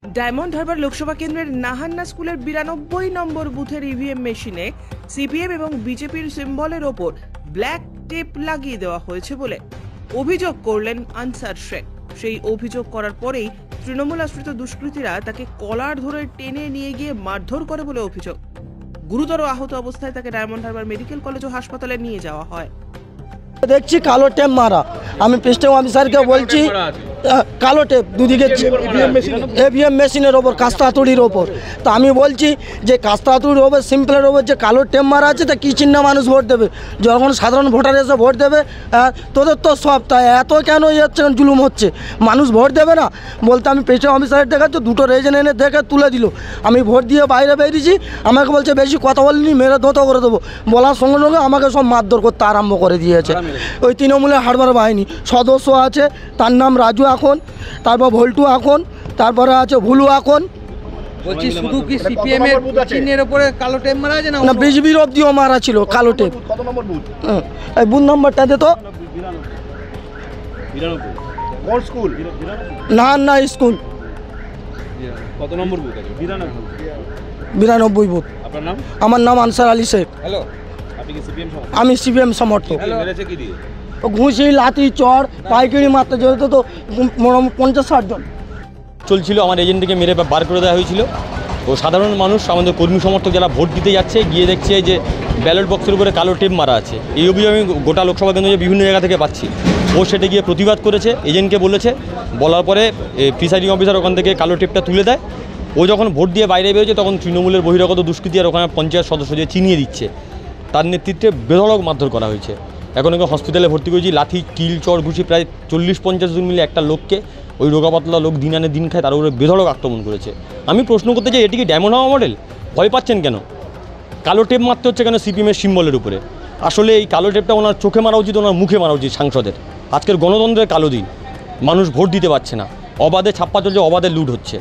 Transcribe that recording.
Diamond Harbour Lok Sabha কেন্দ্রের নাহান্না স্কুলের 92 নম্বর বুথের ইভিএম মেশিনে সিপিএম এবং বিজেপির সিম্বলের ওপর ব্ল্যাক টেপ লাগিয়ে দেওয়া হয়েছে বলে অভিযোগ করলেন আনসার শেখ। সেই অভিযোগ করার পরেই তৃণমূল আশ্রিত দুষ্কৃতীরা তাকে কলার ধরে টেনে নিয়ে গিয়ে মারধর করে বলে অভিযোগ। গুরুতর আহত অবস্থায় তাকে ডায়মন্ড হারবার মেডিকেল কলেজ ও হাসপাতালে নিয়ে যাওয়া হয়। দেখছি কালো টেপ মারা। আমি প্রেসিডেন্ট অফিসারকে বলছি কালো টেপ দুদিকে এভিএম মেশিনের ওপর কাস্তা হাতুড়ির ওপর। তা আমি বলছি যে কাস্তা হাতুড়ির ওপর সিম্পলের ওপর যে কালো টেপ মারা আছে তা কী চিহ্ন মানুষ ভোট দেবে? যখন সাধারণ ভোটার এসে ভোট দেবে তোদের তো সব তাই এত কেন হচ্ছে জুলুম হচ্ছে, মানুষ ভোট দেবে না বলতে আমি প্রেসিডেন্ট অফিসারের দেখাচ্ছি দুটো রেজেন এনে দেখে তুলে দিল। আমি ভোট দিয়ে বাইরে বেরিয়েছি, আমাকে বলছে বেশি কথা বলিনি মেরে ধোঁতো করে দেবো। বলার সঙ্গে সঙ্গে আমাকে সব মারধর করতে আরম্ভ করে দিয়েছে। ওই তৃণমূলের হারবার বাহিনী সদস্য আছে, তার নাম রাজু এখন, তারপর ভল্টু এখন, তারপরে আছে ভুলু এখন। বলছি শুধু কি সিপিএম এর চিহ্নের উপরে কালো টেপ মারা আছে না বিজেপির অবধিও মারা ছিল কালো টেপ। এই বুথ নম্বরটা দে তো। কোন স্কুল? না স্কুল। কত নম্বর বুথ আছে? 92 বুথ। আপনার নাম? আমার নাম আনসার আলী শেখ। হ্যালো, আপনি কি সিপিএম সমর্থক? আমি সিপিএম সমর্থক। মেরেছে কি দিয়ে? ঘুষি লাঠি চড় পাইকারি মারতে যেত তো 50-60 জন চলছিল। আমার এজেন্টকে মেরে বার করে দেওয়া হয়েছিল। তো সাধারণ মানুষ আমাদের কর্মী সমর্থক যারা ভোট দিতে যাচ্ছে গিয়ে দেখছে যে ব্যালট বক্সের উপরে কালো টেপ মারা আছে। এই অভিযোগ আমি গোটা লোকসভা কেন্দ্রে বিভিন্ন জায়গা থেকে পাচ্ছি। ও সেটা গিয়ে প্রতিবাদ করেছে, এজেন্টকে বলেছে, বলার পরে প্রিসাইডিং অফিসার ওখান থেকে কালো টেপটা তুলে দেয়। ও যখন ভোট দিয়ে বাইরে বেরোচ্ছে তখন তৃণমূলের বহিরাগত দুষ্কৃতী আর ওখানে পঞ্চায়েত সদস্য যে চিনিয়ে দিচ্ছে, তার নেতৃত্বে বেধড়ক মারধর করা হয়েছে। এখন ওকে হসপিটালে ভর্তি করেছি। লাঠি কিল চড় ঘুষি প্রায় 40-50 জন মিলে একটা লোককে, ওই রোগাপাতলা লোক দিন আনে দিন খায়, তার উপরে বেধড়ক আক্রমণ করেছে। আমি প্রশ্ন করতে চাই এটি কি ডায়মন্ড হারবার মডেল? ভয় পাচ্ছেন কেন? কালো টেপ মারতে হচ্ছে কেন সিপিএমের সিম্বলের উপরে? আসলে এই কালো টেপটা ওনার চোখে মারা উচিত, ওনার মুখে মারা উচিত সাংসদের। আজকের গণতন্ত্রের কালো দিন, মানুষ ভোট দিতে পারছে না, অবাধে ছাপ্পা চলছে, অবাধে লুট হচ্ছে।